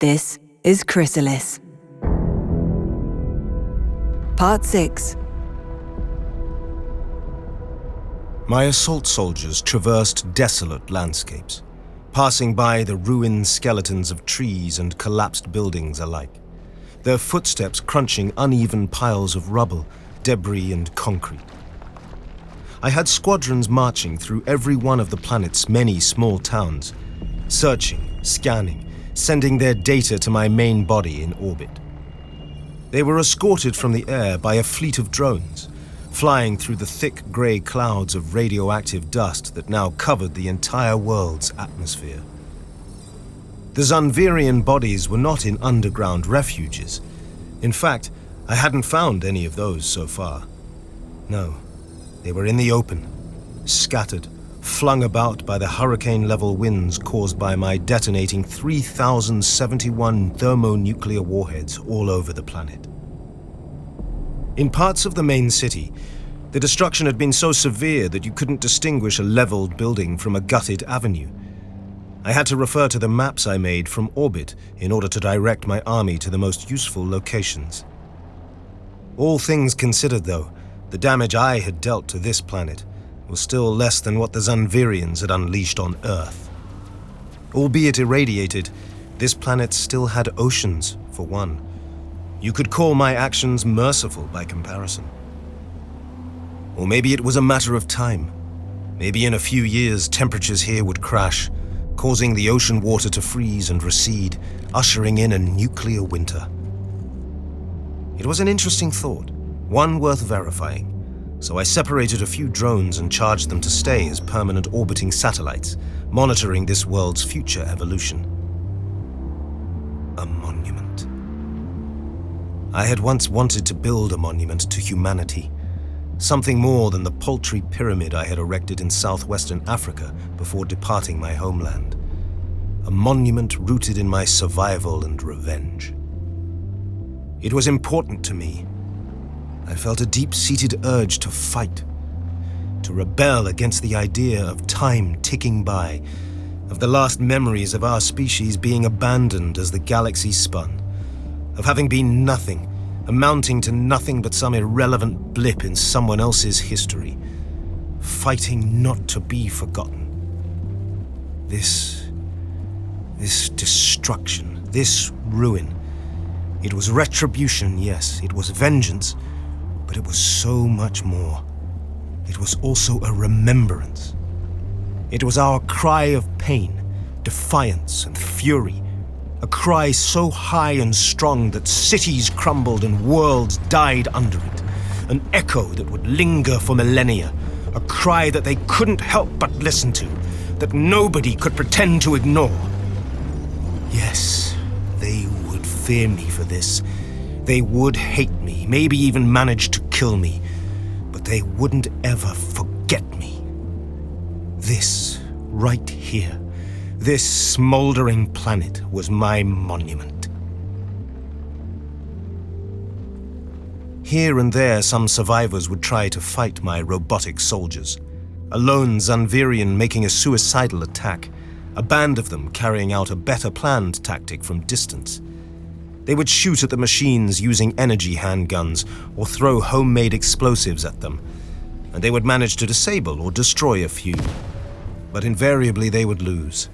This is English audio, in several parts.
This is CHRYSALIS. Part 6. My assault soldiers traversed desolate landscapes, passing by the ruined skeletons of trees and collapsed buildings alike, their footsteps crunching uneven piles of rubble, debris, and concrete. I had squadrons marching through every one of the planet's many small towns, searching, scanning, sending their data to my main body in orbit. They were escorted from the air by a fleet of drones, flying through the thick grey clouds of radioactive dust that now covered the entire world's atmosphere. The Zunvirian bodies were not in underground refuges. In fact, I hadn't found any of those so far. No, they were in the open, scattered, flung about by the hurricane-level winds caused by my detonating 3,071 thermonuclear warheads all over the planet. In parts of the main city, the destruction had been so severe that you couldn't distinguish a leveled building from a gutted avenue. I had to refer to the maps I made from orbit in order to direct my army to the most useful locations. All things considered, though, the damage I had dealt to this planet was still less than what the Zunvirians had unleashed on Earth. Albeit irradiated, this planet still had oceans, for one. You could call my actions merciful by comparison. Or maybe it was a matter of time. Maybe in a few years temperatures here would crash, causing the ocean water to freeze and recede, ushering in a nuclear winter. It was an interesting thought, one worth verifying. So I separated a few drones and charged them to stay as permanent orbiting satellites, monitoring this world's future evolution. A monument. I had once wanted to build a monument to humanity, something more than the paltry pyramid I had erected in southwestern Africa before departing my homeland. A monument rooted in my survival and revenge. It was important to me. I felt a deep-seated urge to fight, to rebel against the idea of time ticking by, of the last memories of our species being abandoned as the galaxy spun, of having been nothing, amounting to nothing but some irrelevant blip in someone else's history, fighting not to be forgotten. This destruction, this ruin, it was retribution, yes, it was vengeance, but it was so much more. It was also a remembrance. It was our cry of pain, defiance, and fury. A cry so high and strong that cities crumbled and worlds died under it. An echo that would linger for millennia. A cry that they couldn't help but listen to, that nobody could pretend to ignore. Yes, they would fear me for this. They would hate me, maybe even manage to kill me, but they wouldn't ever forget me. This, right here, this smoldering planet was my monument. Here and there, some survivors would try to fight my robotic soldiers. A lone Zunvirian making a suicidal attack, a band of them carrying out a better planned tactic from distance. They would shoot at the machines using energy handguns or throw homemade explosives at them, and they would manage to disable or destroy a few. But invariably they would lose.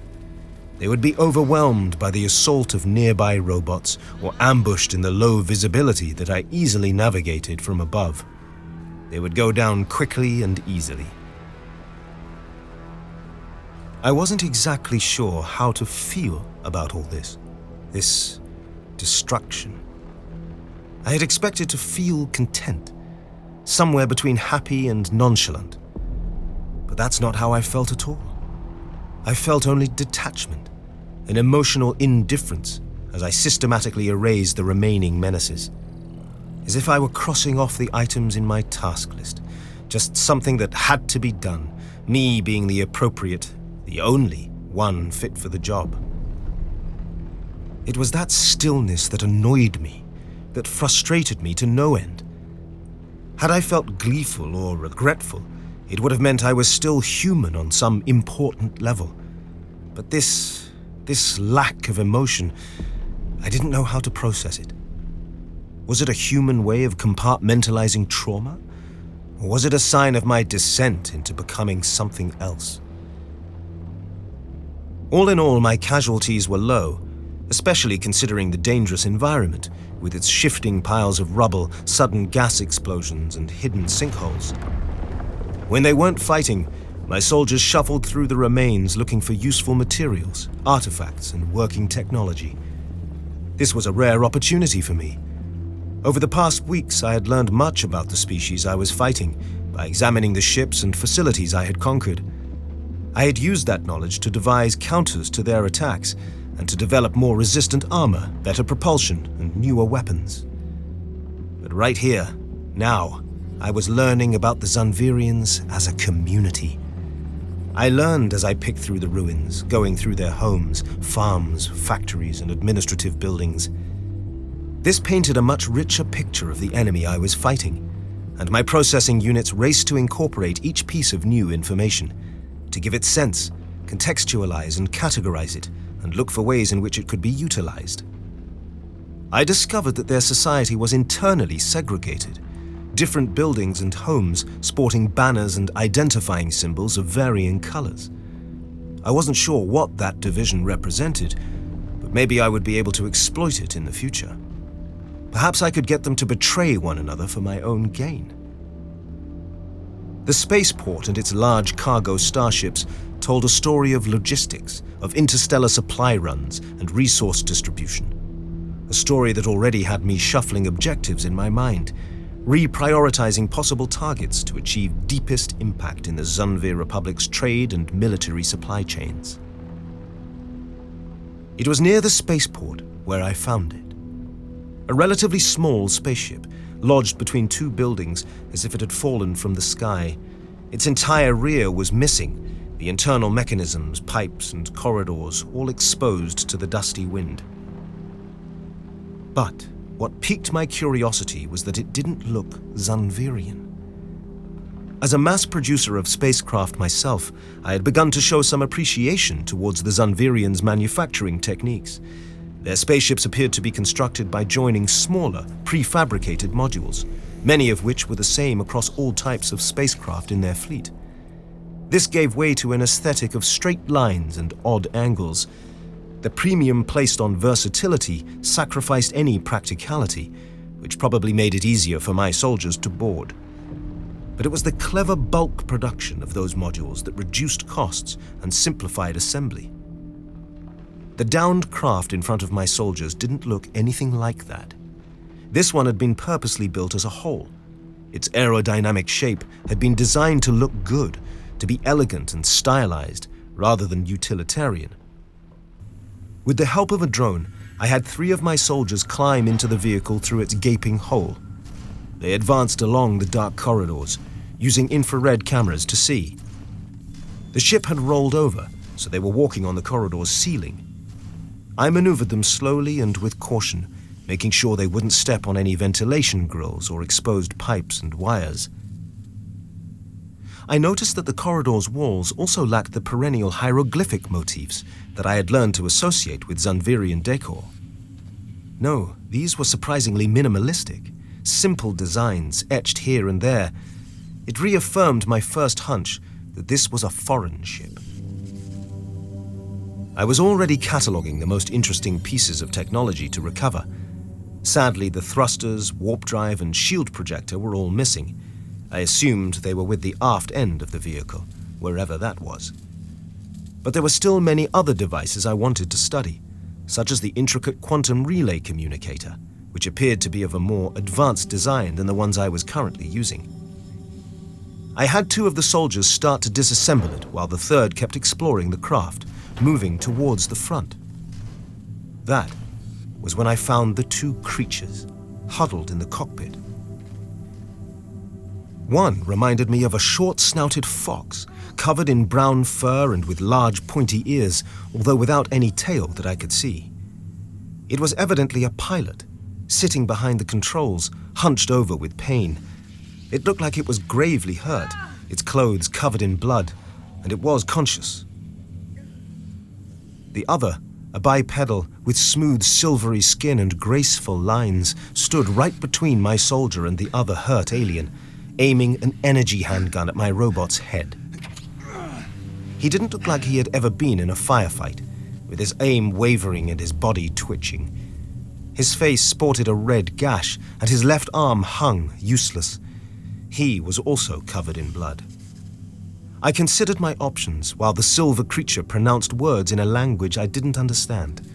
They would be overwhelmed by the assault of nearby robots or ambushed in the low visibility that I easily navigated from above. They would go down quickly and easily. I wasn't exactly sure how to feel about all this destruction. I had expected to feel content, somewhere between happy and nonchalant. But that's not how I felt at all. I felt only detachment, an emotional indifference as I systematically erased the remaining menaces. As if I were crossing off the items in my task list, just something that had to be done, me being the appropriate, the only one fit for the job. It was that stillness that annoyed me, that frustrated me to no end. Had I felt gleeful or regretful, it would have meant I was still human on some important level. But this lack of emotion, I didn't know how to process it. Was it a human way of compartmentalizing trauma? Or was it a sign of my descent into becoming something else? All in all, my casualties were low, especially considering the dangerous environment, with its shifting piles of rubble, sudden gas explosions, and hidden sinkholes. When they weren't fighting, my soldiers shuffled through the remains looking for useful materials, artifacts, and working technology. This was a rare opportunity for me. Over the past weeks, I had learned much about the species I was fighting by examining the ships and facilities I had conquered. I had used that knowledge to devise counters to their attacks and to develop more resistant armor, better propulsion, and newer weapons. But right here, now, I was learning about the Zanvirians as a community. I learned as I picked through the ruins, going through their homes, farms, factories, and administrative buildings. This painted a much richer picture of the enemy I was fighting, and my processing units raced to incorporate each piece of new information, to give it sense, contextualize and categorize it, and look for ways in which it could be utilized. I discovered that their society was internally segregated, different buildings and homes sporting banners and identifying symbols of varying colors. I wasn't sure what that division represented, but maybe I would be able to exploit it in the future. Perhaps I could get them to betray one another for my own gain. The spaceport and its large cargo starships told a story of logistics, of interstellar supply runs and resource distribution. A story that already had me shuffling objectives in my mind, reprioritizing possible targets to achieve deepest impact in the Zanvir Republic's trade and military supply chains. It was near the spaceport where I found it. A relatively small spaceship, lodged between two buildings as if it had fallen from the sky. Its entire rear was missing, the internal mechanisms, pipes, and corridors all exposed to the dusty wind. But what piqued my curiosity was that it didn't look Zanvirian. As a mass producer of spacecraft myself, I had begun to show some appreciation towards the Zanvirians' manufacturing techniques. Their spaceships appeared to be constructed by joining smaller, prefabricated modules, many of which were the same across all types of spacecraft in their fleet. This gave way to an aesthetic of straight lines and odd angles. The premium placed on versatility sacrificed any practicality, which probably made it easier for my soldiers to board. But it was the clever bulk production of those modules that reduced costs and simplified assembly. The downed craft in front of my soldiers didn't look anything like that. This one had been purposely built as a whole. Its aerodynamic shape had been designed to look good, to be elegant and stylized, rather than utilitarian. With the help of a drone, I had 3 of my soldiers climb into the vehicle through its gaping hole. They advanced along the dark corridors, using infrared cameras to see. The ship had rolled over, so they were walking on the corridor's ceiling. I maneuvered them slowly and with caution, making sure they wouldn't step on any ventilation grills or exposed pipes and wires. I noticed that the corridor's walls also lacked the perennial hieroglyphic motifs that I had learned to associate with Zanvirian decor. No, these were surprisingly minimalistic, simple designs etched here and there. It reaffirmed my first hunch that this was a foreign ship. I was already cataloging the most interesting pieces of technology to recover. Sadly, the thrusters, warp drive, and shield projector were all missing. I assumed they were with the aft end of the vehicle, wherever that was. But there were still many other devices I wanted to study, such as the intricate quantum relay communicator, which appeared to be of a more advanced design than the ones I was currently using. I had 2 of the soldiers start to disassemble it while the third kept exploring the craft, moving towards the front. That was when I found the 2 creatures huddled in the cockpit. One reminded me of a short-snouted fox, covered in brown fur and with large pointy ears, although without any tail that I could see. It was evidently a pilot, sitting behind the controls, hunched over with pain. It looked like it was gravely hurt, its clothes covered in blood, and it was conscious. The other a bipedal with smooth silvery skin and graceful lines, stood right between my soldier and the other hurt alien, aiming an energy handgun at my robot's head. He didn't look like he had ever been in a firefight, with his aim wavering and his body twitching. His face sported a red gash, and his left arm hung, useless. He was also covered in blood. I considered my options while the silver creature pronounced words in a language I didn't understand.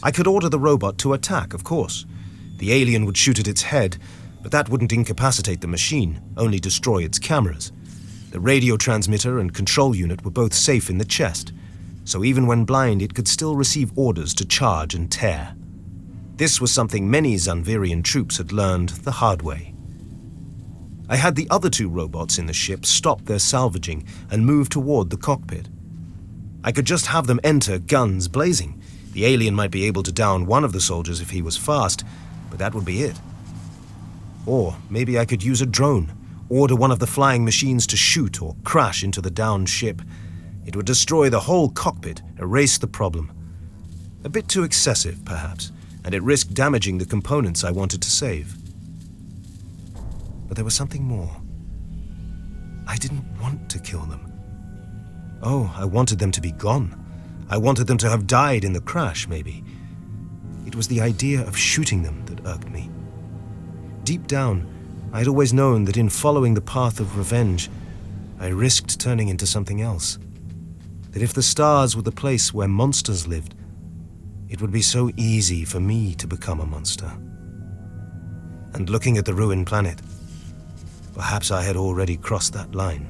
I could order the robot to attack, of course. The alien would shoot at its head, but that wouldn't incapacitate the machine, only destroy its cameras. The radio transmitter and control unit were both safe in the chest, so even when blind it could still receive orders to charge and tear. This was something many Zanvirian troops had learned the hard way. I had the other two robots in the ship stop their salvaging and move toward the cockpit. I could just have them enter, guns blazing. The alien might be able to down one of the soldiers if he was fast, but that would be it. Or maybe I could use a drone, order one of the flying machines to shoot or crash into the downed ship. It would destroy the whole cockpit, erase the problem. A bit too excessive, perhaps, and it risked damaging the components I wanted to save. But there was something more. I didn't want to kill them. Oh, I wanted them to be gone. I wanted them to have died in the crash, maybe. It was the idea of shooting them that irked me. Deep down, I'd always known that in following the path of revenge, I risked turning into something else. That if the stars were the place where monsters lived, it would be so easy for me to become a monster. And looking at the ruined planet, perhaps I had already crossed that line.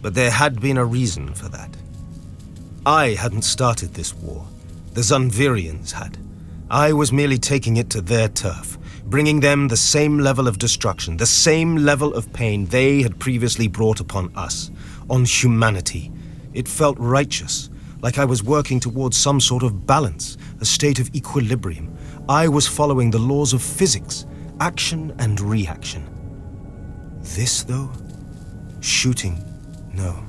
But there had been a reason for that. I hadn't started this war. The Zanvirians had. I was merely taking it to their turf, bringing them the same level of destruction, the same level of pain they had previously brought upon us, on humanity. It felt righteous, like I was working towards some sort of balance, a state of equilibrium. I was following the laws of physics, action and reaction. This, though? Shooting? No.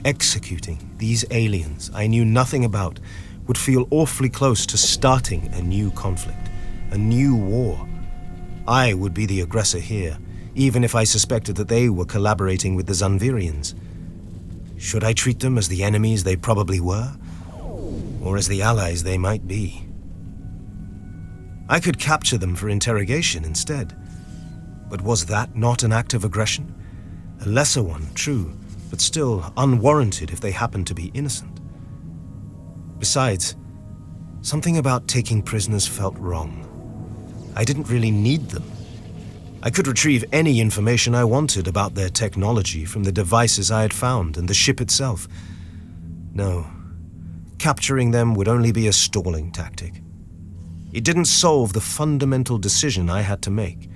Executing these aliens I knew nothing about would feel awfully close to starting a new conflict, a new war. I would be the aggressor here, even if I suspected that they were collaborating with the Zanvirians. Should I treat them as the enemies they probably were, or as the allies they might be? I could capture them for interrogation instead. But was that not an act of aggression? A lesser one, true, but still unwarranted if they happened to be innocent. Besides, something about taking prisoners felt wrong. I didn't really need them. I could retrieve any information I wanted about their technology from the devices I had found and the ship itself. No, capturing them would only be a stalling tactic. It didn't solve the fundamental decision I had to make,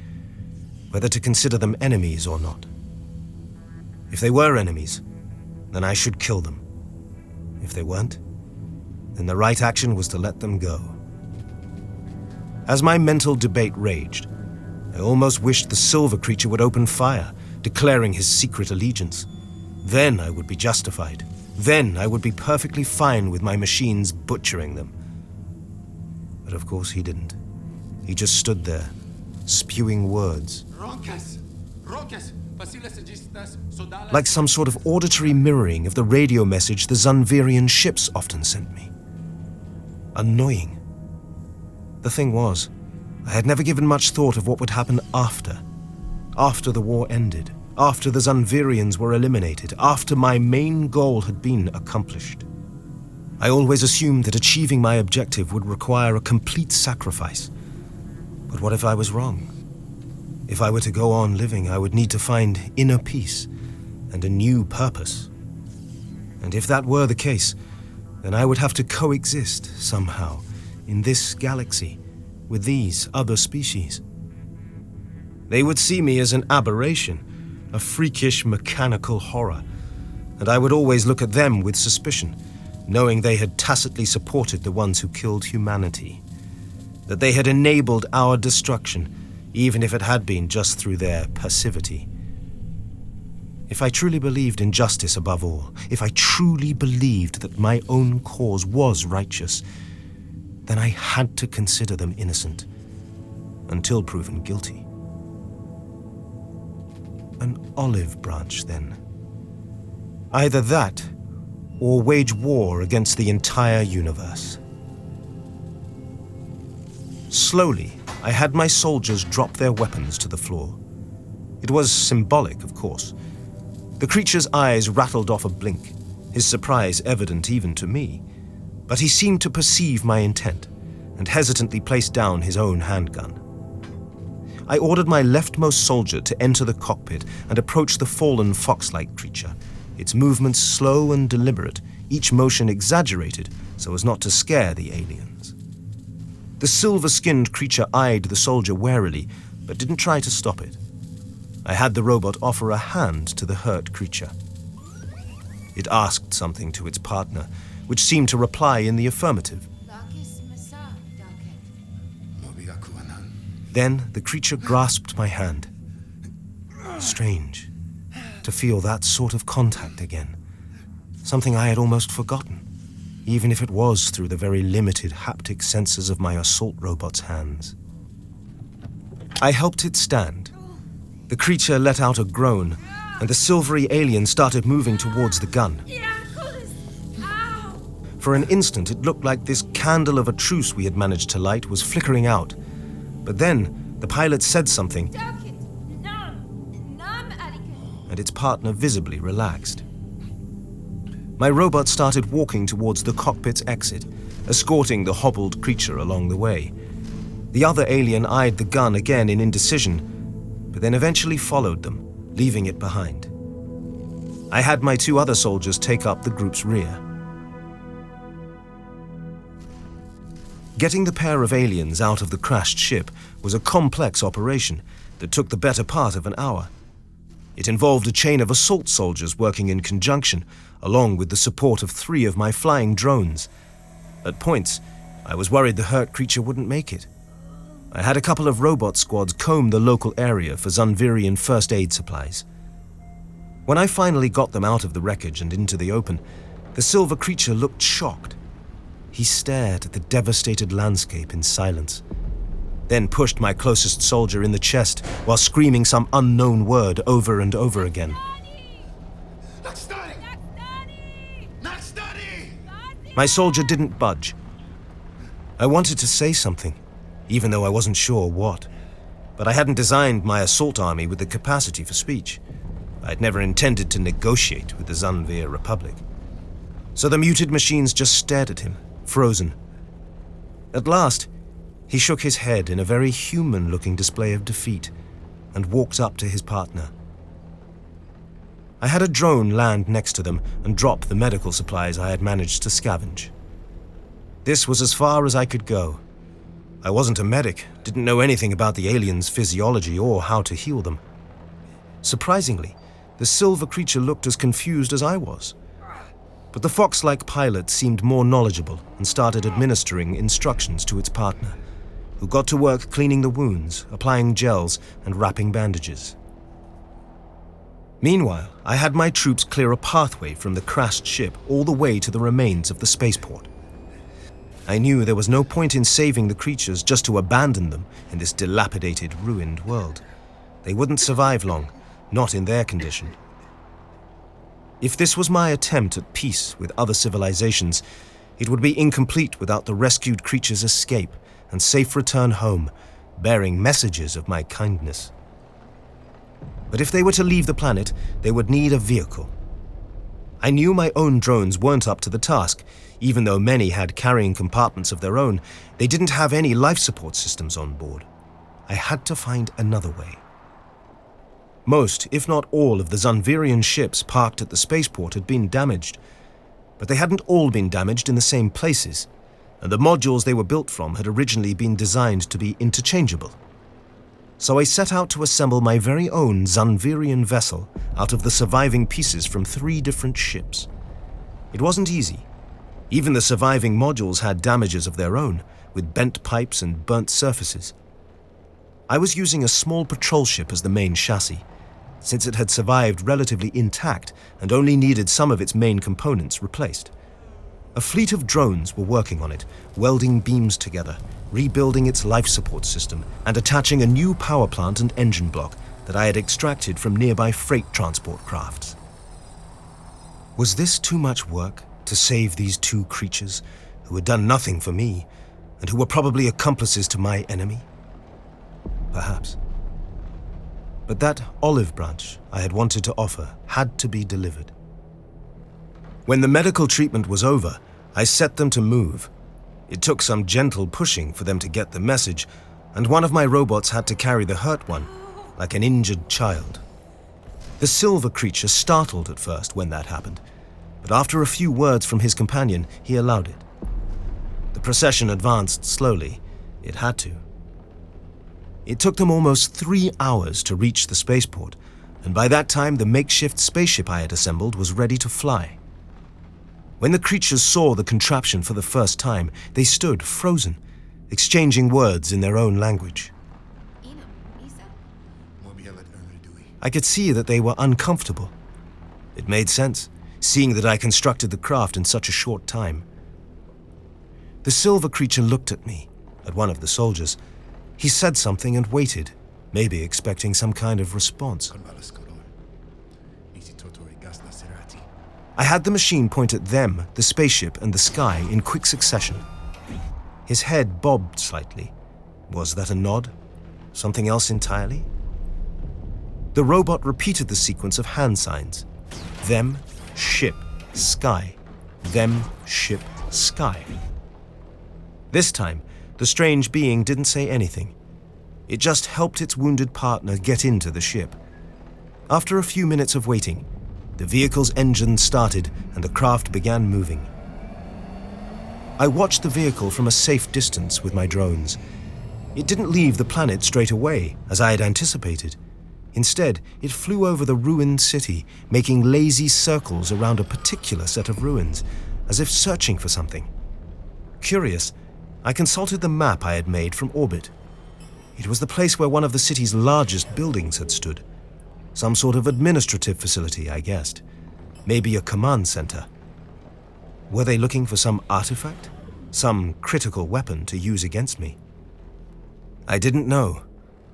whether to consider them enemies or not. If they were enemies, then I should kill them. If they weren't, then the right action was to let them go. As my mental debate raged, I almost wished the silver creature would open fire, declaring his secret allegiance. Then I would be justified. Then I would be perfectly fine with my machines butchering them. But of course he didn't. He just stood there, spewing words. Like some sort of auditory mirroring of the radio message the Zanvirian ships often sent me. Annoying. The thing was, I had never given much thought of what would happen after the war ended, after the Zanvirians were eliminated, after my main goal had been accomplished. I always assumed that achieving my objective would require a complete sacrifice. But what if I was wrong? If I were to go on living, I would need to find inner peace and a new purpose. And if that were the case, then I would have to coexist somehow in this galaxy with these other species. They would see me as an aberration, a freakish mechanical horror, and I would always look at them with suspicion, knowing they had tacitly supported the ones who killed humanity, that they had enabled our destruction, even if it had been just through their passivity. If I truly believed in justice above all, if I truly believed that my own cause was righteous, then I had to consider them innocent, until proven guilty. An olive branch, then. Either that, or wage war against the entire universe. Slowly, I had my soldiers drop their weapons to the floor. It was symbolic, of course. The creature's eyes rattled off a blink, his surprise evident even to me, but he seemed to perceive my intent, and hesitantly placed down his own handgun. I ordered my leftmost soldier to enter the cockpit and approach the fallen fox-like creature, its movements slow and deliberate, each motion exaggerated so as not to scare the aliens. The silver-skinned creature eyed the soldier warily, but didn't try to stop it. I had the robot offer a hand to the hurt creature. It asked something to its partner, which seemed to reply in the affirmative. Then the creature grasped my hand. Strange, to feel that sort of contact again. Something I had almost forgotten, even if it was through the very limited haptic sensors of my assault robot's hands. I helped it stand. The creature let out a groan, and the silvery alien started moving towards the gun. For an instant, it looked like this candle of a truce we had managed to light was flickering out. But then, the pilot said something, and its partner visibly relaxed. My robot started walking towards the cockpit's exit, escorting the hobbled creature along the way. The other alien eyed the gun again in indecision, but then eventually followed them, leaving it behind. I had my two other soldiers take up the group's rear. Getting the pair of aliens out of the crashed ship was a complex operation that took the better part of an hour. It involved a chain of assault soldiers working in conjunction, along with the support of 3 of my flying drones. At points, I was worried the hurt creature wouldn't make it. I had a couple of robot squads comb the local area for Zunvirian first aid supplies. When I finally got them out of the wreckage and into the open, the silver creature looked shocked. He stared at the devastated landscape in silence, then pushed my closest soldier in the chest while screaming some unknown word over and over again. My soldier didn't budge. I wanted to say something, even though I wasn't sure what. But I hadn't designed my assault army with the capacity for speech. I'd never intended to negotiate with the Zunvir Republic. So the muted machines just stared at him, frozen. At last, he shook his head in a very human-looking display of defeat and walked up to his partner. I had a drone land next to them and drop the medical supplies I had managed to scavenge. This was as far as I could go. I wasn't a medic, didn't know anything about the aliens' physiology or how to heal them. Surprisingly, the silver creature looked as confused as I was. But the fox-like pilot seemed more knowledgeable and started administering instructions to its partner, who got to work cleaning the wounds, applying gels, and wrapping bandages. Meanwhile, I had my troops clear a pathway from the crashed ship all the way to the remains of the spaceport. I knew there was no point in saving the creatures just to abandon them in this dilapidated, ruined world. They wouldn't survive long, not in their condition. If this was my attempt at peace with other civilizations, it would be incomplete without the rescued creatures' escape and safe return home, bearing messages of my kindness. But if they were to leave the planet, they would need a vehicle. I knew my own drones weren't up to the task. Even though many had carrying compartments of their own, they didn't have any life support systems on board. I had to find another way. Most, if not all, of the Zunvirian ships parked at the spaceport had been damaged, but they hadn't all been damaged in the same places, and the modules they were built from had originally been designed to be interchangeable. So I set out to assemble my very own Zunvirian vessel out of the surviving pieces from 3 different ships. It wasn't easy. Even the surviving modules had damages of their own, with bent pipes and burnt surfaces. I was using a small patrol ship as the main chassis, since it had survived relatively intact and only needed some of its main components replaced. A fleet of drones were working on it, welding beams together, rebuilding its life support system, and attaching a new power plant and engine block that I had extracted from nearby freight transport crafts. Was this too much work to save these two creatures who had done nothing for me and who were probably accomplices to my enemy? Perhaps. But that olive branch I had wanted to offer had to be delivered. When the medical treatment was over, I set them to move. It took some gentle pushing for them to get the message, and one of my robots had to carry the hurt one, like an injured child. The silver creature startled at first when that happened, but after a few words from his companion, he allowed it. The procession advanced slowly. It had to. It took them almost 3 hours to reach the spaceport, and by that time the makeshift spaceship I had assembled was ready to fly. When the creatures saw the contraption for the first time, they stood frozen, exchanging words in their own language. I could see that they were uncomfortable. It made sense, seeing that I constructed the craft in such a short time. The silver creature looked at me, at one of the soldiers. He said something and waited, maybe expecting some kind of response. I had the machine point at them, the spaceship, and the sky in quick succession. His head bobbed slightly. Was that a nod? Something else entirely? The robot repeated the sequence of hand signs. Them, ship, sky. Them, ship, sky. This time, the strange being didn't say anything. It just helped its wounded partner get into the ship. After a few minutes of waiting, the vehicle's engine started and the craft began moving. I watched the vehicle from a safe distance with my drones. It didn't leave the planet straight away, as I had anticipated. Instead, it flew over the ruined city, making lazy circles around a particular set of ruins, as if searching for something. Curious, I consulted the map I had made from orbit. It was the place where one of the city's largest buildings had stood. Some sort of administrative facility, I guessed. Maybe a command center. Were they looking for some artifact? Some critical weapon to use against me? I didn't know,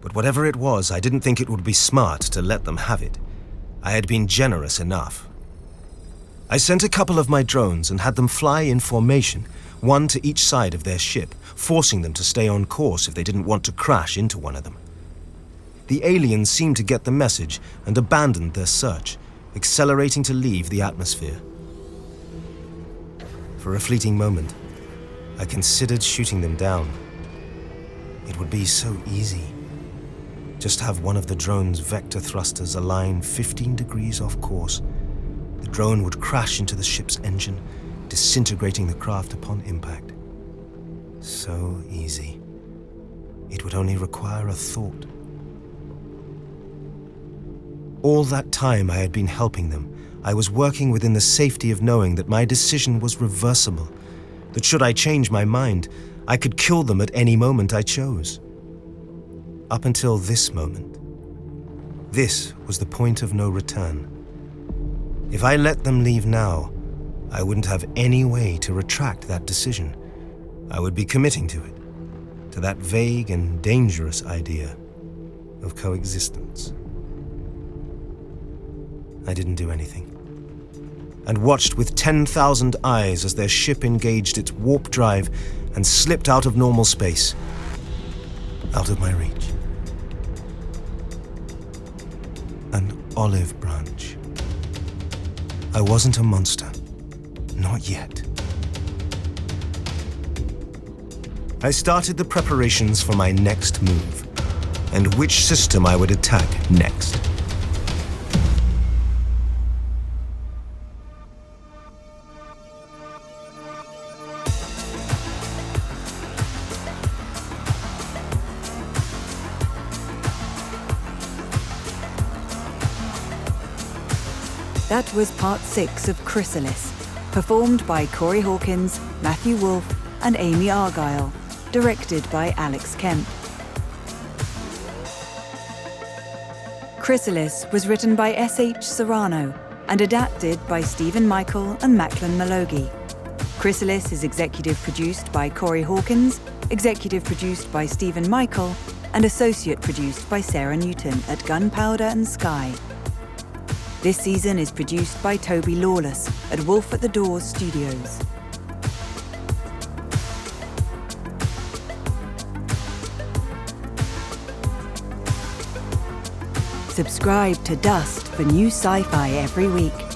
but whatever it was, I didn't think it would be smart to let them have it. I had been generous enough. I sent a couple of my drones and had them fly in formation, one to each side of their ship, forcing them to stay on course if they didn't want to crash into one of them. The aliens seemed to get the message and abandoned their search, accelerating to leave the atmosphere. For a fleeting moment, I considered shooting them down. It would be so easy. Just have one of the drone's vector thrusters align 15 degrees off course. The drone would crash into the ship's engine, disintegrating the craft upon impact. So easy. It would only require a thought. All that time I had been helping them, I was working within the safety of knowing that my decision was reversible, that should I change my mind, I could kill them at any moment I chose. Up until this moment. This was the point of no return. If I let them leave now, I wouldn't have any way to retract that decision. I would be committing to it, to that vague and dangerous idea of coexistence. I didn't do anything, and watched with 10,000 eyes as their ship engaged its warp drive and slipped out of normal space, out of my reach. An olive branch. I wasn't a monster. Not yet. I started the preparations for my next move, and which system I would attack next. That was part 6 of Chrysalis, performed by Corey Hawkins, Matthew Wolfe, and Amy Argyle, directed by Alex Kemp. CHRYSALIS was written by SH Serrano and adapted by Stephen Michael and Macklen Makhloghi. CHRYSALIS is executive produced by Corey Hawkins, executive produced by Stephen Michael, and associate produced by Sarah Newton at Gunpowder and Sky. This season is produced by Toby Lawless at Wolf at the Doors Studios. Subscribe to Dust for new sci-fi every week.